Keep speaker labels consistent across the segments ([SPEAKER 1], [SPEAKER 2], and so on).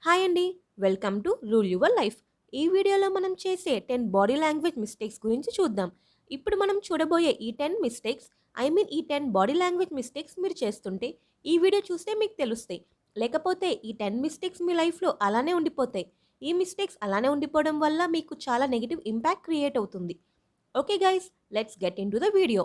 [SPEAKER 1] Hi అండి, welcome to rule your life. ఈ వీడియోలో మనం చేసే 10 బాడీ లాంగ్వేజ్ మిస్టేక్స్ గురించి చూద్దాం. ఇప్పుడు మనం చూడబోయే ఈ 10 మిస్టేక్స్, ఈ 10 బాడీ లాంగ్వేజ్ మిస్టేక్స్ మీరు చేస్తుంటే ఈ వీడియో చూస్తే మీకు తెలుస్తాయి. లేకపోతే ఈ 10 మిస్టేక్స్ మీ లైఫ్లో అలానే ఉండిపోతాయి. ఈ మిస్టేక్స్ అలానే ఉండిపోవడం వల్ల మీకు చాలా నెగిటివ్ ఇంపాక్ట్ క్రియేట్ అవుతుంది. Okay guys, let's get into the video.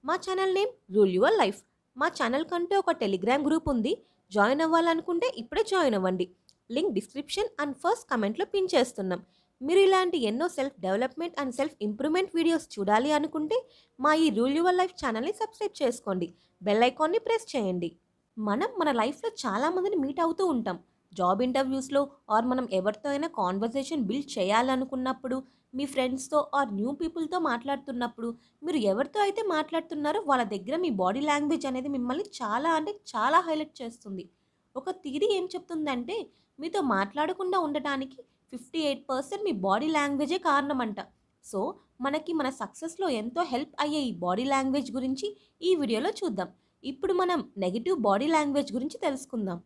[SPEAKER 1] మా channel name rule your life. మా ఛానల్ కంటే ఒక టెలిగ్రామ్ గ్రూప్ ఉంది. జాయిన్ అవ్వాలనుకుంటే ఇప్పుడే జాయిన్ అవ్వండి. లింక్ డిస్క్రిప్షన్ అండ్ ఫస్ట్ కమెంట్లో పిన్ చేస్తున్నాం. మీరు ఇలాంటి ఎన్నో self development and self improvement videos చూడాలి అనుకుంటే మా ఈ రూల్ యువర్ లైఫ్ ఛానల్ని సబ్స్క్రైబ్ చేసుకోండి. బెల్ ఐకాన్ని ప్రెస్ చేయండి. మనం మన లైఫ్లో చాలామందిని మీట్ అవుతూ ఉంటాం. జాబ్ ఇంటర్వ్యూస్లో ఆర్ మనం ఎవరితో అయినా కాన్వర్సేషన్ బిల్డ్ చేయాలనుకున్నప్పుడు, మీ ఫ్రెండ్స్తో ఆర్ న్యూ పీపుల్తో మాట్లాడుతున్నప్పుడు, మీరు ఎవరితో అయితే మాట్లాడుతున్నారో వాళ్ళ దగ్గర మీ బాడీ లాంగ్వేజ్ అనేది మిమ్మల్ని చాలా అంటే చాలా హైలైట్ చేస్తుంది. ఒక థియరీ ఏం చెప్తుందంటే, మీతో మాట్లాడకుండా ఉండటానికి 58% మీ బాడీ లాంగ్వేజే కారణమంట. సో మనకి మన సక్సెస్లో ఎంతో హెల్ప్ అయ్యే ఈ బాడీ లాంగ్వేజ్ గురించి ఈ వీడియోలో చూద్దాం. ఇప్పుడు మనం నెగిటివ్ బాడీ లాంగ్వేజ్ గురించి తెలుసుకుందాం.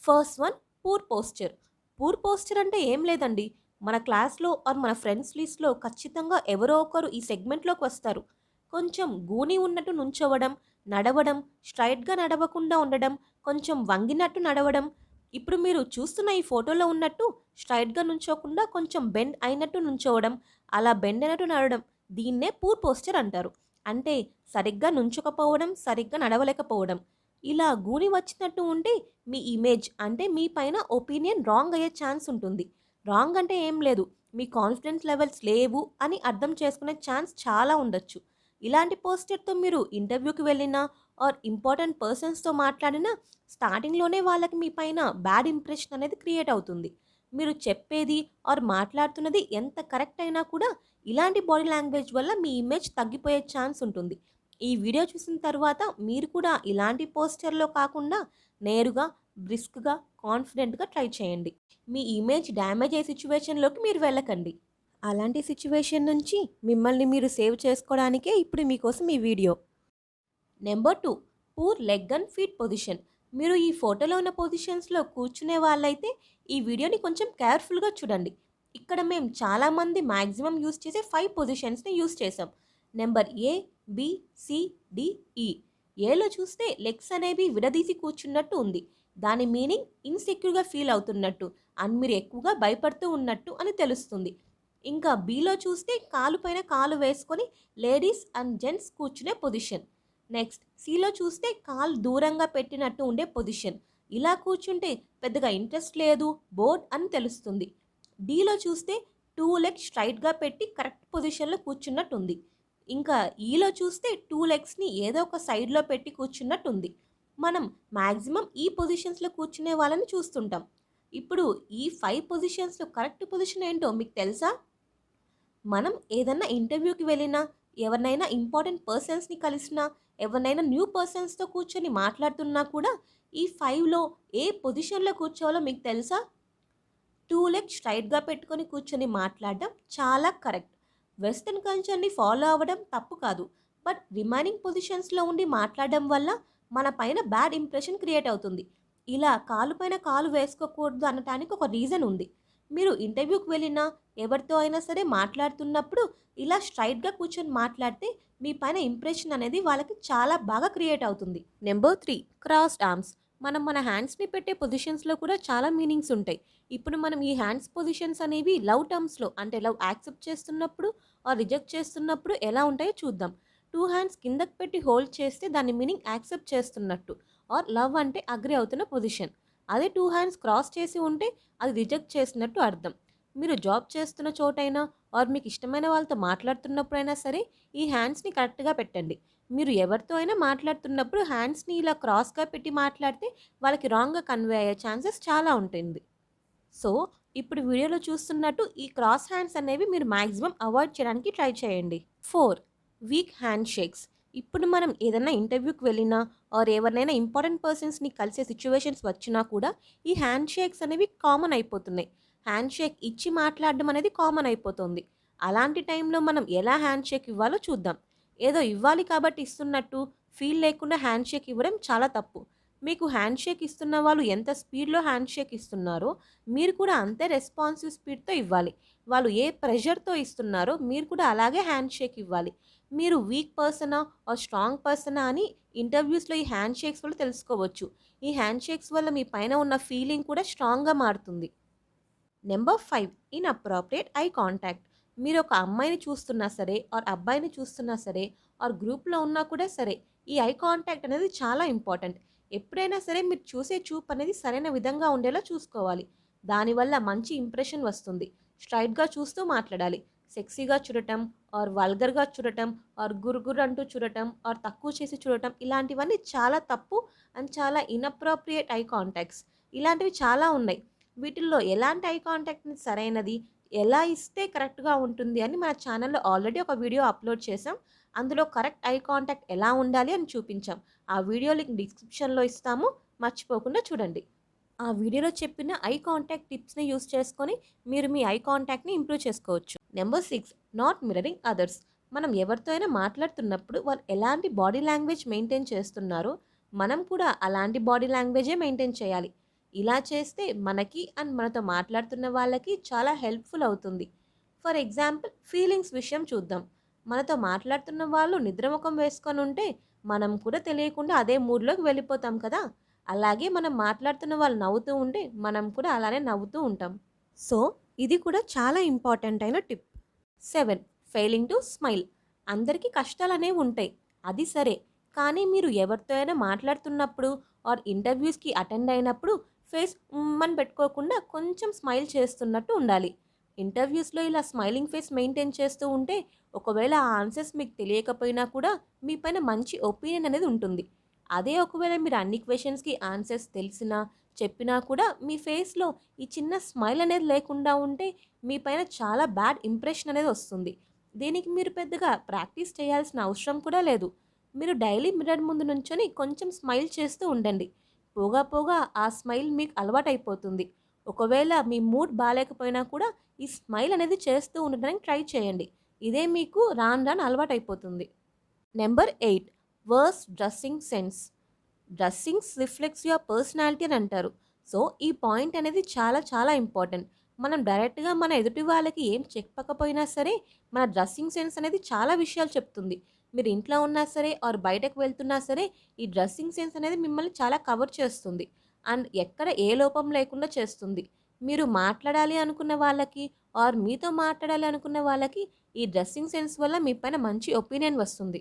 [SPEAKER 1] First one, poor posture. Poor posture అంటే ఏం లేదండి, మన క్లాస్లో ఆర్ మన ఫ్రెండ్స్ లిస్ట్లో ఖచ్చితంగా ఎవరో ఒకరు ఈ సెగ్మెంట్లోకి వస్తారు. కొంచెం గూని ఉన్నట్టు నుంచోవడం, నడవడం, స్ట్రైట్గా నడవకుండా ఉండడం, కొంచెం వంగినట్టు నడవడం. ఇప్పుడు మీరు చూస్తున్న ఈ ఫోటోలో ఉన్నట్టు స్ట్రైట్గా నుంచోకుండా కొంచెం బెండ్ అయినట్టు నుంచోవడం, అలా బెండ్ అయినట్టు నడవడం, దీన్నే పూర్ పోస్చర్ అంటారు. అంటే సరిగ్గా నుంచోకపోవడం, సరిగ్గా నడవలేకపోవడం. ఇలా గూని వచ్చినట్టు ఉంటే మీ ఇమేజ్ అంటే మీ పైన ఒపీనియన్ రాంగ్ అయ్యే ఛాన్స్ ఉంటుంది. రాంగ్ అంటే ఏం లేదు, మీ కాన్ఫిడెన్స్ లెవెల్స్ లేవు అని అర్థం చేసుకునే ఛాన్స్ చాలా ఉండొచ్చు. ఇలాంటి పోస్టర్తో మీరు ఇంటర్వ్యూకి వెళ్ళినా ఆర్ ఇంపార్టెంట్ పర్సన్స్తో మాట్లాడినా స్టార్టింగ్లోనే వాళ్ళకి మీ పైన బ్యాడ్ ఇంప్రెషన్ అనేది క్రియేట్ అవుతుంది. మీరు చెప్పేది ఆర్ మాట్లాడుతున్నది ఎంత కరెక్ట్ అయినా కూడా ఇలాంటి బాడీ లాంగ్వేజ్ వల్ల మీ ఇమేజ్ తగ్గిపోయే ఛాన్స్ ఉంటుంది. ఈ వీడియో చూసిన తర్వాత మీరు కూడా ఇలాంటి పోస్చర్లో కాకుండా నేరుగా, బ్రిస్క్గా, కాన్ఫిడెంట్గా ట్రై చేయండి. మీ ఇమేజ్ డ్యామేజ్ అయ్యే సిచ్యువేషన్లోకి మీరు వెళ్ళకండి. అలాంటి సిచ్యువేషన్ నుంచి మిమ్మల్ని మీరు సేవ్ చేసుకోవడానికే ఇప్పుడు మీకోసం ఈ video. Number 2, poor leg and feet position. మీరు ఈ ఫోటోలో ఉన్న పొజిషన్స్లో కూర్చునే వాళ్ళైతే ఈ వీడియోని కొంచెం కేర్ఫుల్గా చూడండి. ఇక్కడ మేము చాలామంది మ్యాక్సిమం యూస్ చేసే 5 పొజిషన్స్ని యూస్ చేసాం. నెంబర్ ఏ, బి, సి, డి, ఈ. ఏలో చూస్తే లెగ్స్ అనేవి విడదీసి కూర్చున్నట్టు ఉంది. దాని మీనింగ్ ఇన్సెక్యూర్గా ఫీల్ అవుతున్నట్టు అండ్ మీరు ఎక్కువగా భయపడుతూ ఉన్నట్టు అని తెలుస్తుంది. ఇంకా బిలో చూస్తే కాలు పైన కాలు వేసుకొని లేడీస్ అండ్ జెంట్స్ కూర్చునే పొజిషన్. నెక్స్ట్ సిలో చూస్తే కాలు దూరంగా పెట్టినట్టు ఉండే పొజిషన్. ఇలా కూర్చుంటే పెద్దగా ఇంట్రెస్ట్ లేదు, బోర్డ్ అని తెలుస్తుంది. డీలో చూస్తే 2 లెగ్స్ స్ట్రైట్గా పెట్టి కరెక్ట్ పొజిషన్లో కూర్చున్నట్టు ఉంది. ఇంకా ఈలో చూస్తే 2 లెగ్స్ని ఏదో ఒక సైడ్లో పెట్టి కూర్చున్నట్టు ఉంది. మనం మ్యాక్సిమం ఈ పొజిషన్స్లో కూర్చునే వాళ్ళని చూస్తుంటాం. ఇప్పుడు ఈ 5 పొజిషన్స్లో కరెక్ట్ పొజిషన్ ఏంటో మీకు తెలుసా? మనం ఏదన్నా ఇంటర్వ్యూకి వెళ్ళినా, ఎవరినైనా ఇంపార్టెంట్ పర్సన్స్ని కలిసినా, ఎవరినైనా న్యూ పర్సన్స్తో కూర్చొని మాట్లాడుతున్నా కూడా ఈ 5లో ఏ పొజిషన్లో కూర్చోవాలో మీకు తెలుసా? 2 లెగ్స్ స్ట్రైట్గా పెట్టుకొని కూర్చొని మాట్లాడడం చాలా కరెక్ట్. వెస్టర్న్ కల్చర్ని ఫాలో అవ్వడం తప్పు కాదు. బట్ రిమైనింగ్ పొజిషన్స్లో ఉండి మాట్లాడడం వల్ల మన పైన బ్యాడ్ ఇంప్రెషన్ క్రియేట్ అవుతుంది. ఇలా కాలు పైన కాలు వేసుకోకూడదు అనటానికి ఒక రీజన్ ఉంది. మీరు ఇంటర్వ్యూకి వెళ్ళినా, ఎవరితో అయినా సరే మాట్లాడుతున్నప్పుడు ఇలా స్ట్రైట్గా కూర్చొని మాట్లాడితే మీ పైన ఇంప్రెషన్ అనేది వాళ్ళకి చాలా బాగా క్రియేట్ అవుతుంది. Number 3, crossed arms. మనం మన హ్యాండ్స్ని పెట్టే పొజిషన్స్లో కూడా చాలా మీనింగ్స్ ఉంటాయి. ఇప్పుడు మనం ఈ హ్యాండ్స్ పొజిషన్స్ అనేవి లవ్ టర్మ్స్లో అంటే లవ్ యాక్సెప్ట్ చేస్తున్నప్పుడు ఆర్ రిజెక్ట్ చేస్తున్నప్పుడు ఎలా ఉంటాయో చూద్దాం. 2 హ్యాండ్స్ కిందకి పెట్టి హోల్డ్ చేస్తే దాని మీనింగ్ యాక్సెప్ట్ చేస్తున్నట్టు ఆర్ లవ్ అంటే అగ్రి అవుతున్న పొజిషన్. అదే 2 హ్యాండ్స్ క్రాస్ చేసి ఉంటే అది రిజెక్ట్ చేసినట్టు అర్థం. మీరు జాబ్ చేస్తున్న చోటైనా ఆర్ మీకు ఇష్టమైన వాళ్ళతో మాట్లాడుతున్నప్పుడైనా సరే ఈ హ్యాండ్స్ని కరెక్ట్గా పెట్టండి. మీరు ఎవరితో అయినా మాట్లాడుతున్నప్పుడు హ్యాండ్స్ని ఇలా క్రాస్గా పెట్టి మాట్లాడితే వాళ్ళకి రాంగ్గా కన్వే అయ్యే ఛాన్సెస్ చాలా ఉంటుంది. సో ఇప్పుడు వీడియోలో చూస్తున్నట్టు ఈ క్రాస్ హ్యాండ్స్ అనేవి మీరు మ్యాక్సిమం అవాయిడ్ చేయడానికి ట్రై చేయండి. 4, వీక్ హ్యాండ్ షేక్స్. ఇప్పుడు మనం ఏదైనా ఇంటర్వ్యూకి వెళ్ళినా ఆర్ ఎవరినైనా ఇంపార్టెంట్ పర్సన్స్ని కలిసే సిచ్యువేషన్స్ వచ్చినా కూడా ఈ హ్యాండ్ షేక్స్ అనేవి కామన్ అయిపోతున్నాయి. హ్యాండ్ షేక్ ఇచ్చి మాట్లాడడం అనేది కామన్ అయిపోతుంది. అలాంటి టైంలో మనం ఎలా హ్యాండ్ షేక్ ఇవ్వాలో చూద్దాం. ఏదో ఇవ్వాలి కాబట్టి ఇస్తున్నట్టు ఫీల్ లేకుండా హ్యాండ్ షేక్ ఇవ్వడం చాలా తప్పు. మీకు హ్యాండ్ షేక్ ఇస్తున్న వాళ్ళు ఎంత స్పీడ్‌లో హ్యాండ్ షేక్ ఇస్తున్నారో, మీరు కూడా అంతే రెస్పాన్సివ్ స్పీడ్‌తో ఇవ్వాలి. వాళ్ళు ఏ ప్రెషర్‌తో ఇస్తున్నారో, మీరు కూడా అలాగే హ్యాండ్ షేక్ ఇవ్వాలి. మీరు వీక్ పర్సనా ఆర్ స్ట్రాంగ్ పర్సనా అని ఇంటర్వ్యూస్‌లో ఈ హ్యాండ్ షేక్స్ వల్ల తెలుసుకోవచ్చు. ఈ హ్యాండ్ షేక్స్ వల్ల మీ పైన ఉన్న ఫీలింగ్ కూడా స్ట్రాంగ్‌గా మారుతుంది. Number 5 inappropriate eye contact. మీరు ఒక అమ్మాయిని చూస్తున్నా సరే, ఆర్ అబ్బాయిని చూస్తున్నా సరే, ఆర్ గ్రూప్‌లో ఉన్నా కూడా సరే, ఈ ఐ కాంటాక్ట్ అనేది చాలా ఇంపార్టెంట్. ఎప్పుడైనా సరే మీరు చూసే చూపు అనేది సరైన విధంగా ఉండేలా చూసుకోవాలి. దానివల్ల మంచి ఇంప్రెషన్ వస్తుంది. స్ట్రెయిట్‌గా చూస్తూ మాట్లాడాలి. సెక్సీగా చూడటం, ఆర్ వల్గర్‌గా చూడటం, ఆర్ గుర్‌గుర్ అంటూ చూడటం, ఆర్ తక్కువ చేసి చూడటం ఇలాంటివన్నీ చాలా తప్పు అండ్ చాలా ఇన్‌అప్రోప్రియేట్ ఐ కాంటాక్ట్స్. ఇలాంటివి చాలా ఉన్నాయి. వీటిల్లో ఎలాంటి ఐ కాంటాక్ట్‌ని సరైనది, ఎలా ఇస్తే కరెక్ట్‌గా ఉంటుంది అని మన ఛానల్‌లో ఆల్రెడీ ఒక వీడియో అప్‌లోడ్ చేశాం. అందులో కరెక్ట్ ఐ కాంటాక్ట్ ఎలా ఉండాలి అని చూపించాం. ఆ వీడియో లింక్ డిస్క్రిప్షన్‌లో ఇస్తాము. మర్చిపోకుండా చూడండి. ఆ వీడియోలో చెప్పిన ఐ కాంటాక్ట్ టిప్స్‌ని యూజ్ చేసుకొని మీరు మీ ఐ కాంటాక్ట్‌ని ఇంప్రూవ్ చేసుకోవచ్చు. Number 6 not mirroring others. మనం ఎవరితో అయినా మాట్లాడుతున్నప్పుడు వాళ్ళు ఎలాంటి బాడీ లాంగ్వేజ్ మెయింటైన్ చేస్తున్నారో, మనం కూడా అలాంటి బాడీ లాంగ్వేజే మెయింటైన్ చేయాలి. ఇలా చేస్తే మనకి అండ్ మనతో మాట్లాడుతున్న వాళ్ళకి చాలా హెల్ప్‌ఫుల్ అవుతుంది. ఫర్ ఎగ్జాంపుల్ ఫీలింగ్స్ విషయం చూద్దాం. మనతో మాట్లాడుతున్న వాళ్ళు నిద్రముఖం వేసుకొని ఉంటే, మనం కూడా తెలియకుండా అదే మూడ్‌లోకి వెళ్ళిపోతాం కదా! అలాగే మనం మాట్లాడుతున్న వాళ్ళు నవ్వుతూ ఉంటే, మనం కూడా అలానే నవ్వుతూ ఉంటాం. సో, ఇది కూడా చాలా ఇంపార్టెంట్ అయిన టిప్. 7 failing to smile. అందరికీ కష్టాలనేవి ఉంటాయి. అది సరే. కానీ మీరు ఎవరితో అయినా మాట్లాడుతున్నప్పుడు ఆర్ ఇంటర్వ్యూస్‌కి అటెండ్ అయినప్పుడు ఫేస్ అని పెట్టుకోకుండా కొంచెం స్మైల్ చేస్తున్నట్టు ఉండాలి. ఇంటర్వ్యూస్‌లో ఇలా స్మైలింగ్ ఫేస్ మెయింటైన్ చేస్తూ ఉంటే ఒకవేళ ఆ ఆన్సర్స్ మీకు తెలియకపోయినా కూడా మీ పైన మంచి ఒపీనియన్ అనేది ఉంటుంది. అదే ఒకవేళ మీరు అన్ని క్వెషన్స్‌కి ఆన్సర్స్ తెలిసినా, చెప్పినా కూడా మీ ఫేస్‌లో ఈ చిన్న స్మైల్ అనేది లేకుండా ఉంటే మీ పైన చాలా బ్యాడ్ ఇంప్రెషన్ అనేది వస్తుంది. దీనికి మీరు పెద్దగా ప్రాక్టీస్ చేయాల్సిన అవసరం కూడా లేదు. మీరు డైలీ మిర్రర్ ముందు నుంచొని కొంచెం స్మైల్ చేస్తూ ఉండండి. పోగా పోగా ఆ స్మైల్ మీకు అలవాటైపోతుంది. ఒకవేళ మీ మూడ్ బాలేకపోయినా కూడా ఈ స్మైల్ అనేది చేస్తూ ఉండడానికి ట్రై చేయండి. ఇదే మీకు రాను రాను అలవాటైపోతుంది. Number 8 worst dressing sense. Dressings reflects your personality అని అంటారు. సో, ఈ పాయింట్ అనేది చాలా చాలా ఇంపార్టెంట్. మనం డైరెక్ట్‌గా మన ఎదుటి వాళ్ళకి ఏం చెప్పకపోయినా సరే, మన డ్రెస్సింగ్ సెన్స్ అనేది చాలా విషయాలు చెప్తుంది. మీరు ఇంట్లో ఉన్నా సరే ఆర్ బయటకు వెళ్తున్నా సరే, ఈ డ్రెస్సింగ్ సెన్స్ అనేది మిమ్మల్ని చాలా కవర్ చేస్తుంది. అండ్ ఎక్కడ ఏ లోపం లేకుండా చేస్తుంది. మీరు మాట్లాడాలి అనుకున్న వాళ్ళకి ఆర్ మీతో మాట్లాడాలి అనుకున్న వాళ్ళకి ఈ డ్రెస్సింగ్ సెన్స్ వల్ల మీ పైన మంచి ఒపీనియన్ వస్తుంది.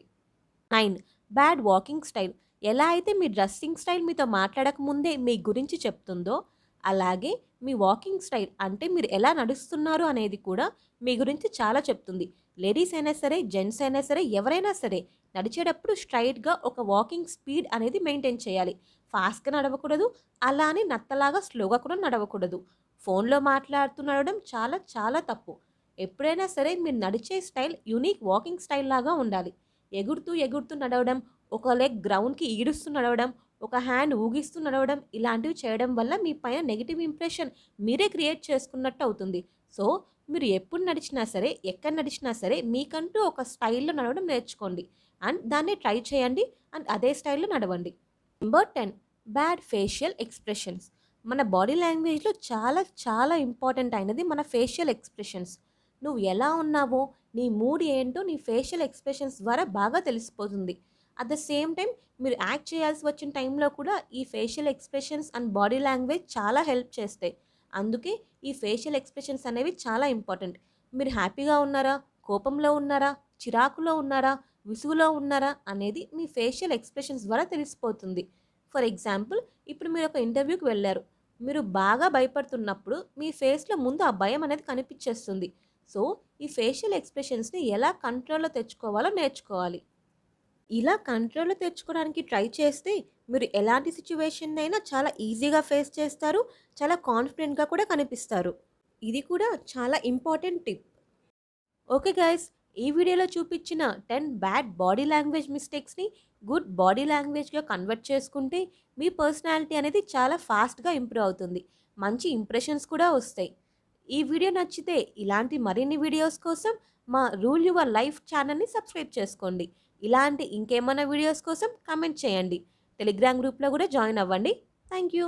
[SPEAKER 1] 9 బ్యాడ్ వాకింగ్ స్టైల్. ఎలా అయితే మీ డ్రెస్సింగ్ స్టైల్ మీతో మాట్లాడక ముందే మీ గురించి చెప్తుందో, అలాగే మీ వాకింగ్ స్టైల్ అంటే మీరు ఎలా నడుస్తున్నారు అనేది కూడా మీ గురించి చాలా చెప్తుంది. లేడీస్ అయినా సరే, జెంట్స్ అయినా సరే, ఎవరైనా సరే నడిచేటప్పుడు స్ట్రెయిట్‌గా ఒక వాకింగ్ స్పీడ్ అనేది మెయింటైన్ చేయాలి. ఫాస్ట్‌గా నడవకూడదు. అలా అని నత్తలాగా స్లోగా కూడా నడవకూడదు. ఫోన్‌లో మాట్లాడుతూ నడవడం చాలా చాలా తప్పు. ఎప్పుడైనా సరే మీరు నడిచే స్టైల్ యూనిక్ వాకింగ్ స్టైల్ లాగా ఉండాలి. ఎగురుతూ ఎగురుతూ నడవడం, ఒక లెగ్ గ్రౌండ్‌కి ఈడుస్తూ నడవడం, ఒక హ్యాండ్ ఊగిస్తూ నడవడం ఇలాంటివి చేయడం వల్ల మీ పైన నెగెటివ్ ఇంప్రెషన్ మీరే క్రియేట్ చేసుకున్నట్టు అవుతుంది. సో, మీరు ఎప్పుడు నడిచినా సరే, ఎక్కడ నడిచినా సరే మీకంటూ ఒక స్టైల్‌లో నడవడం నేర్చుకోండి. అండ్ దాన్ని ట్రై చేయండి. అండ్ అదే స్టైల్‌లో నడవండి. Number 10 bad facial expressions. మన బాడీ లాంగ్వేజ్‌లో చాలా చాలా ఇంపార్టెంట్ అయినది మన ఫేషియల్ ఎక్స్‌ప్రెషన్స్. నువ్వు ఎలా ఉన్నావో, నీ మూడ్ ఏంటో నీ ఫేషియల్ ఎక్స్‌ప్రెషన్స్ ద్వారా బాగా తెలిసిపోతుంది. అట్ ద సేమ్ టైమ్ మీరు యాక్ట్ చేయాల్సి వచ్చిన టైంలో కూడా ఈ facial expressions and body language చాలా హెల్ప్ చేస్తాయి. అందుకే ఈ ఫేషియల్ ఎక్స్‌ప్రెషన్స్ అనేవి చాలా ఇంపార్టెంట్. మీరు హ్యాపీగా ఉన్నారా? కోపంలో ఉన్నారా? చిరాకులో ఉన్నారా? విసుగులో ఉన్నారా? అనేది మీ ఫేషియల్ ఎక్స్‌ప్రెషన్స్ ద్వారా తెలిసిపోతుంది. ఫర్ ఎగ్జాంపుల్ ఇప్పుడు మీరు ఒక ఇంటర్వ్యూకి వెళ్లారు. మీరు బాగా భయపడుతున్నప్పుడు మీ ఫేస్‌లో ముందు ఆ భయం అనేది కనిపిచ్చేస్తుంది. సో, ఈ ఫేషియల్ ఎక్స్‌ప్రెషన్స్‌ని ఎలా కంట్రోల్‌లో తెచ్చుకోవాలో నేర్చుకోవాలి. ఇలా కంట్రోల్‌లో తెచ్చుకోవడానికి ట్రై చేస్తే మీరు ఎలాంటి సిట్యుయేషన్‌నైనా చాలా ఈజీగా ఫేస్ చేస్తారు. చాలా కాన్ఫిడెంట్‌గా కూడా కనిపిస్తారు. ఇది కూడా చాలా ఇంపార్టెంట్ టిప్. ఓకే గైస్, ఈ వీడియోలో చూపించిన 10 బ్యాడ్ బాడీ లాంగ్వేజ్ మిస్టేక్స్ని గుడ్ బాడీ లాంగ్వేజ్గా కన్వర్ట్ చేసుకుంటే మీ పర్సనాలిటీ అనేది చాలా ఫాస్ట్గా ఇంప్రూవ్ అవుతుంది. మంచి ఇంప్రెషన్స్ కూడా వస్తాయి. ఈ వీడియో నచ్చితే ఇలాంటి మరిన్ని వీడియోస్ కోసం మా రూల్ యువర్ లైఫ్ ఛానల్ని సబ్స్క్రైబ్ చేసుకోండి. ఇలాంటి ఇంకేమైనా వీడియోస్ కోసం కమెంట్ చేయండి. టెలిగ్రామ్ గ్రూప్లో కూడా జాయిన్ అవ్వండి. Thank you.